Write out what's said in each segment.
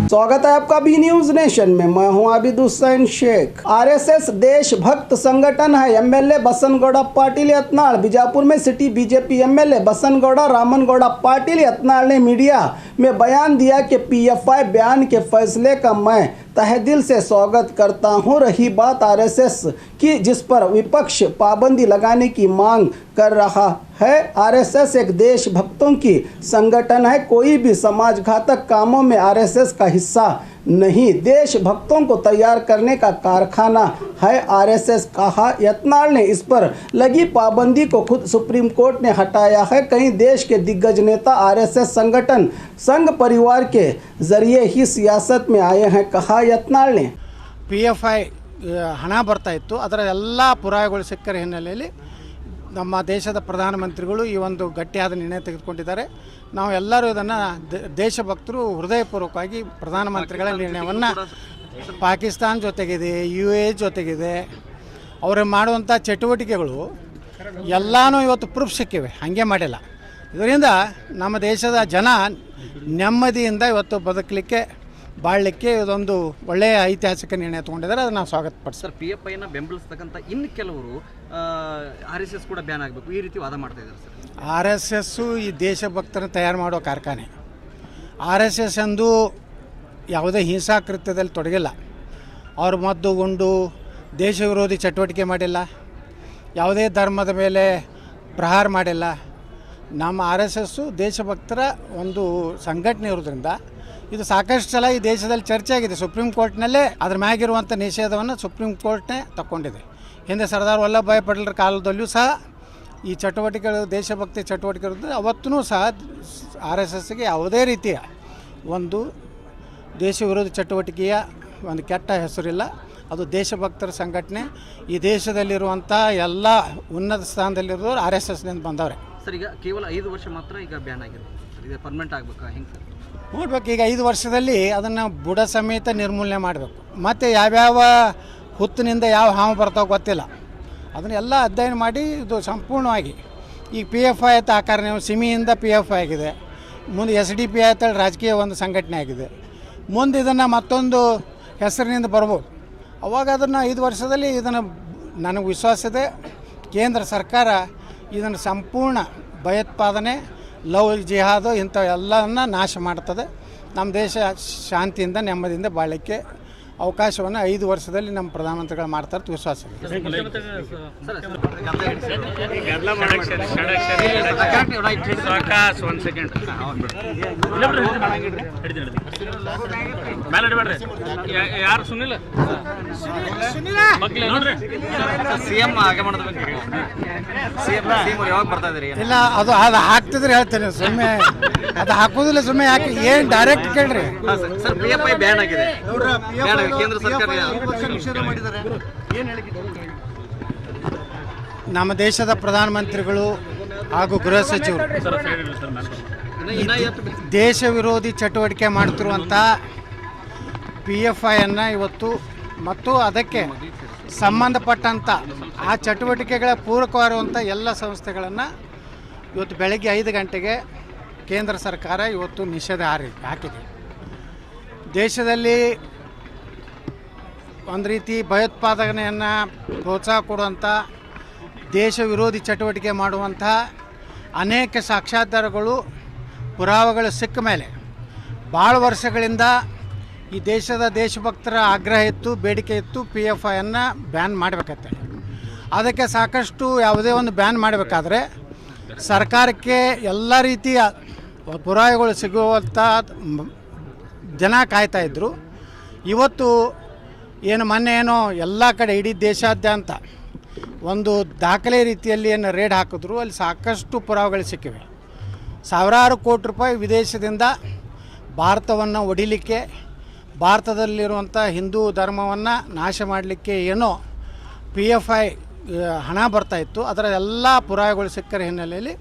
स्वागत है आपका बी न्यूज नेशन में। मैं हूं आबिद हुसैन शेख। आरएसएस देशभक्त संगठन है। एमएलए बसनगौड़ा पाटिल यत्नाल। बीजापुर में city BJP MLA Basanagouda Ramanagouda Patil Yatnal ने मीडिया में बयान दिया कि पीएफआई बयान के फैसले का मैं तहे दिल से स्वागत करता हूं। रही बात आरएसएस की, जिस पर विपक्ष पाबंदी लगाने की मांग कर रहा है, आरएसएस एक देशभक्तों की संगठन है। कोई भी समाजघातक कामों में आरएसएस का हिस्सा नहीं, देशभक्तों को तैयार करने का कारखाना है आरएसएस, कहा यत्नाल ने। इस पर लगी पाबंदी को खुद सुप्रीम कोर्ट ने हटाया है। कई देश के दिग्गज नेता आरएसएस संगठन संघ परिवार के जरिए ही सियासत में आए हैं, कहा यत्नाल ने। PFI ಹಣ ಬರ್ತಾ ಇತ್ತು, ಅದರ ಎಲ್ಲ ಪುರಾವೆಗಳು ಸಿಕ್ಕರ ಹಿನ್ನೆಲೆಯಲ್ಲಿ ನಮ್ಮ ದೇಶದ ಪ್ರಧಾನಮಂತ್ರಿಗಳು ಈ ಒಂದು ಗಟ್ಟಿಯಾದ ನಿರ್ಣಯ ತೆಗೆದುಕೊಂಡಿದ್ದಾರೆ. ನಾವು ಎಲ್ಲರೂ ಇದನ್ನು ದೇಶಭಕ್ತರು ಹೃದಯಪೂರ್ವಕವಾಗಿ ಪ್ರಧಾನಮಂತ್ರಿಗಳ ನಿರ್ಣಯವನ್ನು, ಪಾಕಿಸ್ತಾನ ಜೊತೆಗಿದೆ, UAE ಜೊತೆಗಿದೆ, ಅವರು ಮಾಡುವಂಥ ಚಟುವಟಿಕೆಗಳು ಎಲ್ಲನೂ ಇವತ್ತು ಪ್ರೂಫ್ ಸಿಕ್ಕಿವೆ, ಹಾಗೆ ಮಾಡಿಲ್ಲ. ಇದರಿಂದ ನಮ್ಮ ದೇಶದ ಜನ ನೆಮ್ಮದಿಯಿಂದ ಇವತ್ತು ಬದುಕಲಿಕ್ಕೆ ಬಾಳಲಿಕ್ಕೆ ಇದೊಂದು ಒಳ್ಳೆಯ ಐತಿಹಾಸಿಕ ನಿರ್ಣಯ ತೊಗೊಂಡಿದ್ದಾರೆ. ಅದನ್ನು ನಾವು ಸ್ವಾಗತ ಪಡಿಸ್ತಾರೆ. PFIನ ಬೆಂಬಲಿಸ್ತಕ್ಕಂಥ ಇನ್ನು ಕೆಲವರು RSS ಕೂಡ ಬ್ಯಾನ್ ಆಗಬೇಕು ಈ ರೀತಿ ವಾದ ಮಾಡ್ತಾ ಇದ್ದಾರೆ ಸರ್. RSS ಈ ದೇಶಭಕ್ತರನ್ನು ತಯಾರು ಮಾಡೋ ಕಾರ್ಖಾನೆ. RSS ಎಂದು ಯಾವುದೇ ಹಿಂಸಾಕೃತ್ಯದಲ್ಲಿ ತೊಡಗಿಲ್ಲ. ಅವರು ಮದ್ದು ಗುಂಡು ದೇಶ ವಿರೋಧಿ ಚಟುವಟಿಕೆ ಮಾಡಿಲ್ಲ, ಯಾವುದೇ ಧರ್ಮದ ಮೇಲೆ ಪ್ರಹಾರ ಮಾಡಿಲ್ಲ. ನಮ್ಮ RSS ದೇಶಭಕ್ತರ ಒಂದು ಸಂಘಟನೆ ಇರೋದ್ರಿಂದ ಇದು ಸಾಕಷ್ಟು ಸಲ ಈ ದೇಶದಲ್ಲಿ ಚರ್ಚೆ ಆಗಿದೆ. ಸುಪ್ರೀಂ ಕೋರ್ಟ್ನಲ್ಲೇ ಅದ್ರ ಮ್ಯಾಗಿರುವಂಥ ನಿಷೇಧವನ್ನು ಸುಪ್ರೀಂ ಕೋರ್ಟ್ನೇ ತಗೊಂಡಿದೆ. ಹಿಂದೆ ಸರ್ದಾರ್ ವಲ್ಲಭಭಾಯಿ ಪಟೇಲರ ಕಾಲದಲ್ಲಿಯೂ ಸಹ ಈ ಚಟುವಟಿಕೆಗಳು, ದೇಶಭಕ್ತಿ ಚಟುವಟಿಕೆ ಇರುತ್ತೆ. ಅವತ್ತೂ ಸಹ RSSಗೆ ಯಾವುದೇ ರೀತಿಯ ಒಂದು ದೇಶ ವಿರೋಧಿ ಚಟುವಟಿಕೆಯ ಒಂದು ಕೆಟ್ಟ ಹೆಸರಿಲ್ಲ. ಅದು ದೇಶಭಕ್ತರ ಸಂಘಟನೆ. ಈ ದೇಶದಲ್ಲಿರುವಂಥ ಎಲ್ಲ ಉನ್ನತ ಸ್ಥಾನದಲ್ಲಿರೋರು RSSನಿಂದ ಬಂದವ್ರೆ ಸರ್. ಈಗ ಕೇವಲ 5 ವರ್ಷ ಮಾತ್ರ ಈಗ ಬ್ಯಾನ್ ಆಗಿದೆ ಸರ್. ಇದು ಪರ್ಮನೆಂಟ್ ಆಗಬೇಕಾ ಹೆಂಗೆ ಸರ್? ನೋಡ್ಬೇಕು. ಈಗ 5 ವರ್ಷದಲ್ಲಿ ಅದನ್ನು ಬುಡ ಸಮೇತ ನಿರ್ಮೂಲನೆ ಮಾಡಬೇಕು. ಮತ್ತು ಯಾವ್ಯಾವ ಹುತ್ತಿನಿಂದ ಯಾವ ಹಾವು ಬರ್ತಾವೆ ಗೊತ್ತಿಲ್ಲ, ಅದನ್ನೆಲ್ಲ ಅಧ್ಯಯನ ಮಾಡಿ ಇದು ಸಂಪೂರ್ಣವಾಗಿ ಈಗ PFI ಆಯ್ತು ಆಕಾರ, ನೀವು ಸಿಮಿಯಿಂದ PFI ಆಗಿದೆ, ಮುಂದೆ SDP ಆಯ್ತು ರಾಜಕೀಯ ಒಂದು ಸಂಘಟನೆ ಆಗಿದೆ. ಮುಂದೆ ಇದನ್ನು ಮತ್ತೊಂದು ಹೆಸರಿನಿಂದ ಬರ್ಬೋದು. ಅವಾಗ ಅದನ್ನು 5 ವರ್ಷದಲ್ಲಿ ಇದನ್ನು ನನಗೆ ವಿಶ್ವಾಸ ಇದೆ, ಕೇಂದ್ರ ಸರ್ಕಾರ ಇದನ್ನು ಸಂಪೂರ್ಣ ಭಯೋತ್ಪಾದನೆ, ಲವ್ ಜಿಹಾದು ಇಂಥ ಎಲ್ಲವನ್ನು ನಾಶ ಮಾಡ್ತದೆ. ನಮ್ಮ ದೇಶ ಶಾಂತಿಯಿಂದ ನೆಮ್ಮದಿಯಿಂದ ಬಾಳಲಿಕ್ಕೆ ಅವಕಾಶವನ್ನು 5 ವರ್ಷದಲ್ಲಿ ನಮ್ಮ ಪ್ರಧಾನಮಂತ್ರಿಗಳು ಮಾಡ್ತಾರೆ ಅಂತ ವಿಶ್ವಾಸ ಇದೆ. ಇಲ್ಲ, ಅದು ಹಾಕ್ತಿದ್ರೆ ಹೇಳ್ತೇನೆ, ಸುಮ್ಮನೆ ಅದು ಹಾಕೋದಿಲ್ಲ. ಸುಮ್ಮನೆ ಯಾಕೆ, ಏನು ಡೈರೆಕ್ಟ್ ಕೇಳ್ರಿ. PFI ಬ್ಯಾನ್ ಆಗಿದೆ, ಕೇಂದ್ರ ಸರ್ಕಾರ ನಮ್ಮ ದೇಶದ ಪ್ರಧಾನಮಂತ್ರಿಗಳು ಹಾಗೂ ಗೃಹ ಸಚಿವರು ದೇಶ ವಿರೋಧಿ ಚಟುವಟಿಕೆ ಮಾಡ್ತಿರುವಂಥ PFIಯನ್ನು ಇವತ್ತು ಮತ್ತು ಅದಕ್ಕೆ ಸಂಬಂಧಪಟ್ಟಂಥ ಆ ಚಟುವಟಿಕೆಗಳ ಪೂರಕವಾಗಿರುವಂಥ ಎಲ್ಲ ಸಂಸ್ಥೆಗಳನ್ನು ಇವತ್ತು ಬೆಳಗ್ಗೆ 5 ಗಂಟೆಗೆ ಕೇಂದ್ರ ಸರ್ಕಾರ ಇವತ್ತು ನಿಷೇಧ ಹಾಕಿದೆ. ದೇಶದಲ್ಲಿ ಒಂದು ರೀತಿ ಭಯೋತ್ಪಾದನೆಯನ್ನು ಪ್ರೋತ್ಸಾಹ ಕೊಡುವಂಥ, ದೇಶ ವಿರೋಧಿ ಚಟುವಟಿಕೆ ಮಾಡುವಂಥ ಅನೇಕ ಸಾಕ್ಷ್ಯಾಧಾರಗಳು, ಪುರಾವೆಗಳು ಸಿಕ್ಕ ಮೇಲೆ ಭಾಳ ವರ್ಷಗಳಿಂದ ಈ ದೇಶದ ದೇಶಭಕ್ತರ ಆಗ್ರಹ ಇತ್ತು, ಬೇಡಿಕೆ ಇತ್ತು, PFIಯನ್ನು ಬ್ಯಾನ್ ಮಾಡಬೇಕಂತೇಳಿ. ಅದಕ್ಕೆ ಸಾಕಷ್ಟು ಯಾವುದೇ ಒಂದು ಬ್ಯಾನ್ ಮಾಡಬೇಕಾದ್ರೆ ಸರ್ಕಾರಕ್ಕೆ ಎಲ್ಲ ರೀತಿಯ ಪುರಾವೆಗಳು ಸಿಗುವಂಥ ಜನ ಕಾಯ್ತಾಯಿದ್ರು. ಇವತ್ತು ಏನು ಮೊನ್ನೆ ಏನೋ ಎಲ್ಲ ಕಡೆ ಇಡೀ ದೇಶಾದ್ಯಂತ ಒಂದು ದಾಖಲೆ ರೀತಿಯಲ್ಲಿ ಏನು ರೇಡ್ ಹಾಕಿದ್ರು, ಅಲ್ಲಿ ಸಾಕಷ್ಟು ಪುರಾವೆಗಳು ಸಿಕ್ಕಿವೆ. ಸಾವಿರಾರು ಕೋಟಿ ರೂಪಾಯಿ ವಿದೇಶದಿಂದ ಭಾರತವನ್ನು ಒಡಿಲಿಕ್ಕೆ, ಭಾರತದಲ್ಲಿರುವಂಥ ಹಿಂದೂ ಧರ್ಮವನ್ನು ನಾಶ ಮಾಡಲಿಕ್ಕೆ ಏನೋ PFI ಹಣ ಬರ್ತಾಯಿತ್ತು. ಅದರ ಎಲ್ಲ ಪುರಾವೆಗಳು ಸಿಕ್ಕರ ಹಿನ್ನೆಲೆಯಲ್ಲಿ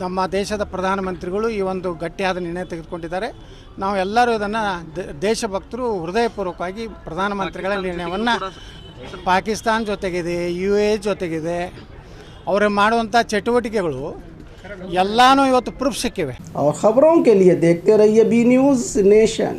ನಮ್ಮ ದೇಶದ ಪ್ರಧಾನಮಂತ್ರಿಗಳು ಈ ಒಂದು ಗಟ್ಟಿಯಾದ ನಿರ್ಣಯ ತೆಗೆದುಕೊಂಡಿದ್ದಾರೆ. ನಾವು ಎಲ್ಲರೂ ಇದನ್ನು ದೇಶಭಕ್ತರು ಹೃದಯಪೂರ್ವಕವಾಗಿ ಪ್ರಧಾನಮಂತ್ರಿಗಳ ನಿರ್ಣಯವನ್ನು, ಪಾಕಿಸ್ತಾನ ಜೊತೆಗಿದೆ, UAE ಜೊತೆಗಿದೆ, ಅವರು ಮಾಡುವಂಥ ಚಟುವಟಿಕೆಗಳು ಎಲ್ಲನೂ ಇವತ್ತು ಪ್ರೂಫ್ ಸಿಕ್ಕಿವೆ. और खबरों के लिए देखते रहिए बी न्यूज़ नेशन।